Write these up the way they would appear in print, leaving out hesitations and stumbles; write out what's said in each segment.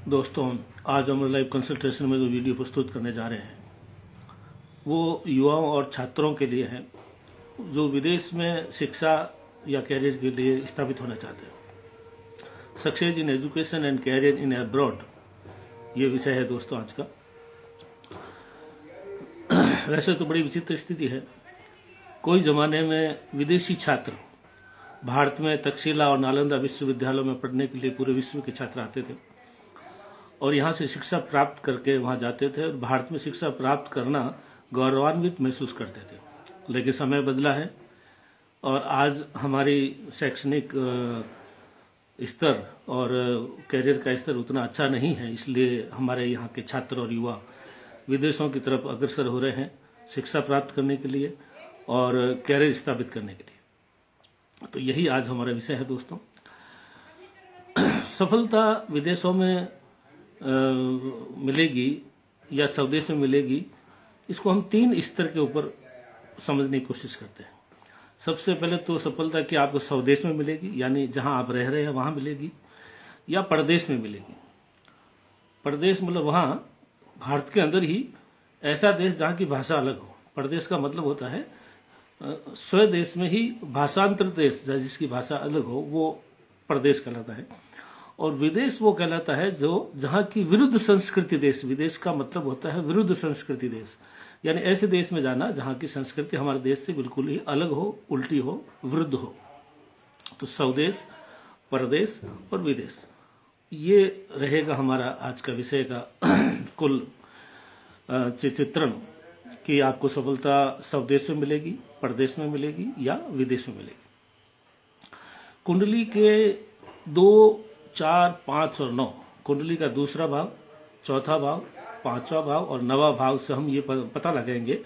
दोस्तों, आज हम लाइव कंसल्टेशन में जो वीडियो प्रस्तुत करने जा रहे हैं वो युवाओं और छात्रों के लिए है जो विदेश में शिक्षा या कैरियर के लिए स्थापित होना चाहते हैं। Success in education and career in abroad, ये विषय है दोस्तों आज का। वैसे तो बड़ी विचित्र स्थिति है। कोई ज़माने में विदेशी छात्र भारत में तक्षशिला और नालंदा विश्वविद्यालयों में पढ़ने के लिए पूरे विश्व के छात्र आते थे और यहाँ से शिक्षा प्राप्त करके वहाँ जाते थे और भारत में शिक्षा प्राप्त करना गौरवान्वित महसूस करते थे। लेकिन समय बदला है और आज हमारी शैक्षणिक स्तर और कैरियर का स्तर उतना अच्छा नहीं है, इसलिए हमारे यहाँ के छात्र और युवा विदेशों की तरफ अग्रसर हो रहे हैं शिक्षा प्राप्त करने के लिए और कैरियर स्थापित करने के लिए। तो यही आज हमारा विषय है दोस्तों। सफलता विदेशों में मिलेगी या स्वदेश में मिलेगी, इसको हम 3 स्तर के ऊपर समझने की कोशिश करते हैं। सबसे पहले तो सफलता कि आपको स्वदेश में मिलेगी, यानी जहां आप रह रहे हैं वहां मिलेगी, या परदेश में मिलेगी। परदेश मतलब वहां भारत के अंदर ही ऐसा देश जहां की भाषा अलग हो। परदेश का मतलब होता है स्वदेश में ही भाषांतर देश जिसकी भाषा अलग हो, वो परदेश कहलाता है। और विदेश वो कहलाता है जो जहां की विरुद्ध संस्कृति देश। विदेश का मतलब होता है विरुद्ध संस्कृति देश, यानी ऐसे देश में जाना जहां की संस्कृति हमारे देश से बिल्कुल ही अलग हो, उल्टी हो, विरुद्ध हो। तो स्वदेश, परदेश और विदेश, ये रहेगा हमारा आज का विषय का कुल चित्रण कि आपको सफलता स्वदेश में मिलेगी, परदेश में मिलेगी या विदेश में मिलेगी। कुंडली के 2, 4, 5 और 9, कुंडली का दूसरा भाव, चौथा भाव, 5वां भाव और 9वां भाव से हम ये पता लगाएंगे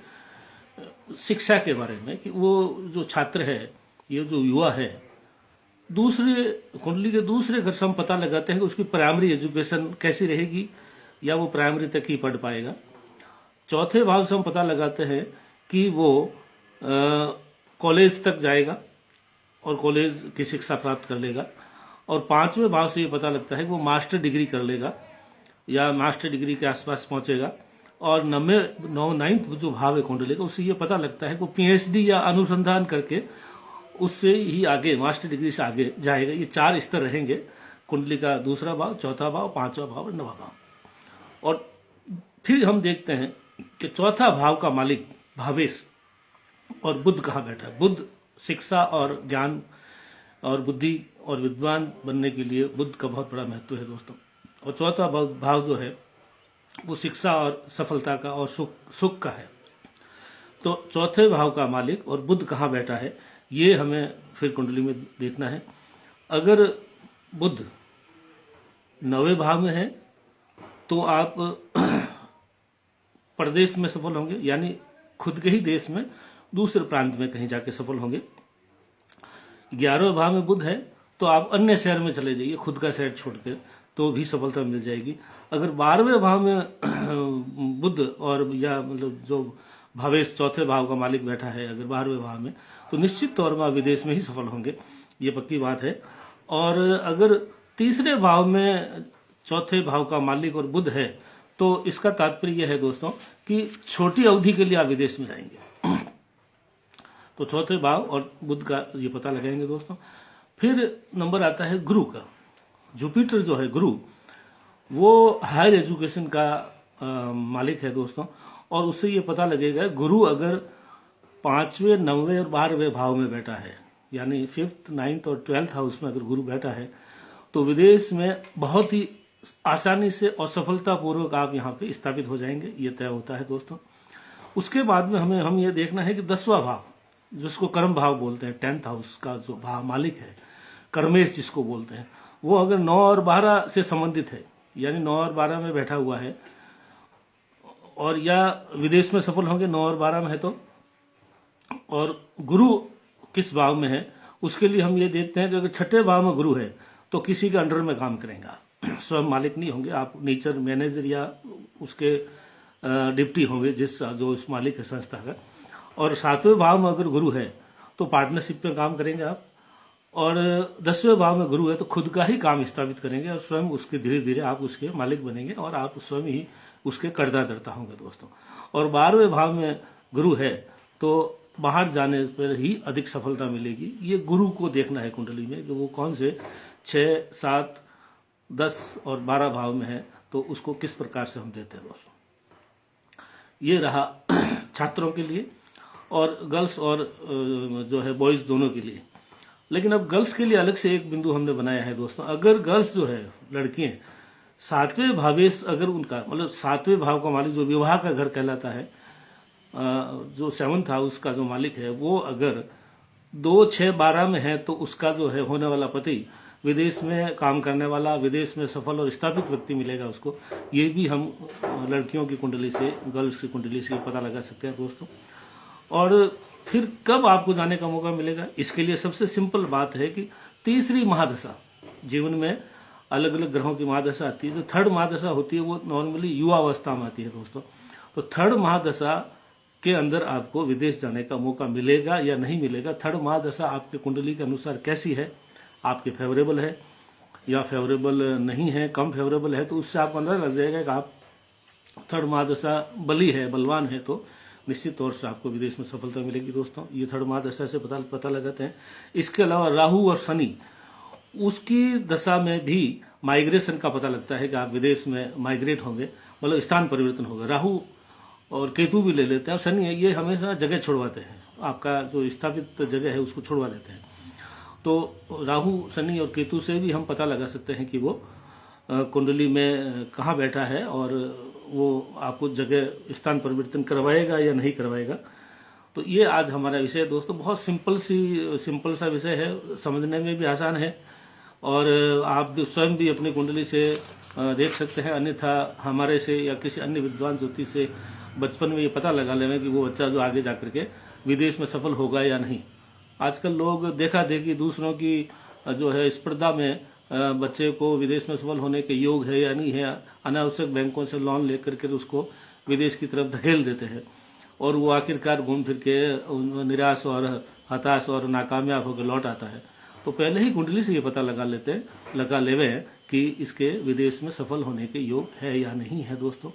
शिक्षा के बारे में कि वो जो छात्र है, ये जो युवा है, दूसरे कुंडली के दूसरे घर से हम पता लगाते हैं कि उसकी प्राइमरी एजुकेशन कैसी रहेगी या वो प्राइमरी तक ही पढ़ पाएगा। चौथे भाव से हम पता लगाते हैं कि वो कॉलेज तक जाएगा और कॉलेज की शिक्षा प्राप्त कर लेगा। और 5वें भाव से ये पता लगता है कि वो मास्टर डिग्री कर लेगा या मास्टर डिग्री के आसपास पहुंचेगा। और 9th जो भाव है कुंडली का, उससे ये पता लगता है कि वो पीएचडी या अनुसंधान करके उससे ही आगे मास्टर डिग्री से आगे जाएगा। ये 4 स्तर रहेंगे कुंडली का दूसरा भाव, चौथा भाव, 5वां भाव और 9वां भाव। और फिर हम देखते हैं कि चौथा भाव का मालिक भावेश और बुध कहाँ बैठा है। बुध शिक्षा और ज्ञान और बुद्धि और विद्वान बनने के लिए बुध का बहुत बड़ा महत्व है दोस्तों। और चौथा भाव जो है वो शिक्षा और सफलता का और सुख का है। तो चौथे भाव का मालिक और बुध कहाँ बैठा है, ये हमें फिर कुंडली में देखना है। अगर बुध 9वें भाव में है तो आप प्रदेश में सफल होंगे, यानी खुद के ही देश में दूसरे प्रांत में कहीं जाके सफल होंगे। 11वें भाव में बुध है तो आप अन्य शहर में चले जाइए, खुद का शहर छोड़कर, तो भी सफलता मिल जाएगी। अगर 12वें भाव में बुध और या मतलब जो भावेश चौथे भाव का मालिक बैठा है अगर 12वें भाव में, तो निश्चित तौर पर विदेश में ही सफल होंगे, ये पक्की बात है। और अगर तीसरे भाव में चौथे भाव का मालिक और बुध है तो इसका तात्पर्य यह है दोस्तों कि छोटी अवधि के लिए आप विदेश में जाएंगे। तो चौथे भाव और बुध का ये पता लगाएंगे दोस्तों। फिर नंबर आता है गुरु का। जुपिटर जो है गुरु, वो हायर एजुकेशन का मालिक है दोस्तों। और उससे ये पता लगेगा गुरु अगर 5वें, 9वें और 12वें भाव में बैठा है, यानी 5th, 9th और 12th हाउस में अगर गुरु बैठा है तो विदेश में बहुत ही आसानी से और सफलतापूर्वक आप यहाँ पे स्थापित हो जाएंगे, ये तय होता है दोस्तों। उसके बाद में हम ये देखना है कि 10वां भाव, जिसको कर्म भाव बोलते हैं, 10th हाउस का जो भाव मालिक है, कर्मेश जिसको बोलते हैं, वो अगर 9 और 12 से संबंधित है, यानी 9 और 12 में बैठा हुआ है और या विदेश में सफल होंगे 9 और 12 में है तो। और गुरु किस भाव में है उसके लिए हम ये देखते हैं कि अगर 6ठे भाव में गुरु है तो किसी के अंडर में काम करेंगे, स्वयं मालिक नहीं होंगे आप, नेचर मैनेजर या उसके डिप्टी होंगे जो उस मालिक है संस्था का। और 7वें भाव में अगर गुरु है तो पार्टनरशिप में काम करेंगे आप। और 10वें भाव में गुरु है तो खुद का ही काम स्थापित करेंगे और स्वयं उसके धीरे धीरे आप उसके मालिक बनेंगे और आप स्वयं ही उसके कर्ता धर्ता होंगे दोस्तों। और 12वें भाव में गुरु है तो बाहर जाने पर ही अधिक सफलता मिलेगी। ये गुरु को देखना है कुंडली में कि वो कौन से 6, 7, 10 और 12 भाव में है तो उसको किस प्रकार से हम देते हैं दोस्तों। ये रहा छात्रों के लिए और गर्ल्स और जो है बॉयज दोनों के लिए। लेकिन अब गर्ल्स के लिए अलग से एक बिंदु हमने बनाया है दोस्तों। अगर गर्ल्स जो है लड़कियां 7वें भावेश अगर उनका मतलब 7वें भाव का मालिक जो विवाह का घर कहलाता है, जो 7th हाउस का जो मालिक है वो अगर 2, 6, 12 में है तो उसका जो है होने वाला पति विदेश में काम करने वाला, विदेश में सफल और स्थापित व्यक्ति मिलेगा उसको। ये भी हम लड़कियों की कुंडली से, गर्ल्स की कुंडली से पता लगा सकते हैं दोस्तों। और फिर कब आपको जाने का मौका मिलेगा, इसके लिए सबसे सिंपल बात है कि तीसरी महादशा, जीवन में अलग अलग ग्रहों की महादशा आती है। जो 3rd महादशा होती है वो नॉर्मली युवा अवस्था में आती है दोस्तों। तो 3rd महादशा के अंदर आपको विदेश जाने का मौका मिलेगा या नहीं मिलेगा। 3rd महादशा आपके कुंडली के अनुसार कैसी है, आपके फेवरेबल है या फेवरेबल नहीं है, कम फेवरेबल है, तो उससे आपको अंदाजा लग जाएगा कि आप 3rd महादशा बली है, बलवान है तो निश्चित तौर से आपको विदेश में सफलता मिलेगी दोस्तों। ये 3rd महादशा से पता लगाते हैं। इसके अलावा राहु और शनि, उसकी दशा में भी माइग्रेशन का पता लगता है कि आप विदेश में माइग्रेट होंगे, मतलब स्थान परिवर्तन होगा। राहु और केतु भी ले लेते हैं और शनि है, ये हमेशा जगह छोड़वाते हैं, आपका जो स्थापित जगह है उसको छोड़वा देते हैं। तो राहु, शनि और केतु से भी हम पता लगा सकते हैं कि वो कुंडली में कहाँ बैठा है और वो आपको जगह स्थान परिवर्तन करवाएगा या नहीं करवाएगा। तो ये आज हमारा विषय दोस्तों, बहुत सिंपल सा विषय है, समझने में भी आसान है और आप स्वयं भी अपनी कुंडली से देख सकते हैं। अन्यथा हमारे से या किसी अन्य विद्वान ज्योतिष से बचपन में ये पता लगा लेंगे कि वो बच्चा जो आगे जाकर के विदेश में सफल होगा या नहीं। आजकल लोग देखा देखी दूसरों की जो है स्पर्धा में बच्चे को विदेश में सफल होने के योग है या नहीं है, अनावश्यक बैंकों से लोन लेकर के उसको विदेश की तरफ धकेल देते हैं और वो आखिरकार घूम फिर के निराश और हताश और नाकामयाब होकर लौट आता है। तो पहले ही कुंडली से ये पता लगा लेवे कि इसके विदेश में सफल होने के योग है या नहीं है दोस्तों।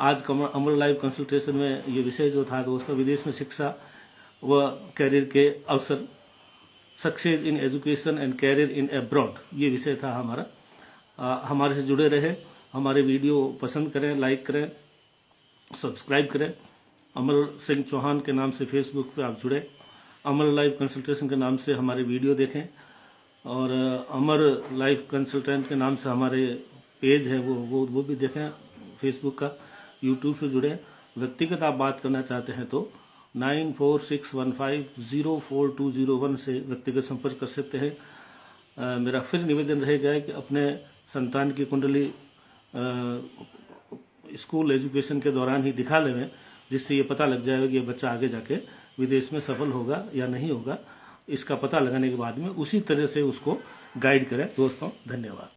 आज अमर लाइव कंसल्टेशन में ये विषय जो था दोस्तों, विदेश में शिक्षा व कैरियर के अवसर, success in education and career in abroad, ये विषय था हमारा। हमारे से जुड़े रहे, हमारे वीडियो पसंद करें, लाइक करें, सब्सक्राइब करें। अमर सिंह चौहान के नाम से फेसबुक पे आप जुड़े, अमर लाइव कंसल्टेशन के नाम से हमारे वीडियो देखें और अमर लाइव कंसल्टेंट के नाम से हमारे पेज है वो भी देखें फेसबुक का। यूट्यूब से जुड़े। व्यक्तिगत आप बात करना चाहते हैं तो 9461504201 से व्यक्तिगत संपर्क कर सकते हैं। मेरा फिर निवेदन रहेगा कि अपने संतान की कुंडली स्कूल एजुकेशन के दौरान ही दिखा लें, जिससे ये पता लग जाएगा कि ये बच्चा आगे जाके विदेश में सफल होगा या नहीं होगा। इसका पता लगाने के बाद में उसी तरह से उसको गाइड करें दोस्तों। धन्यवाद।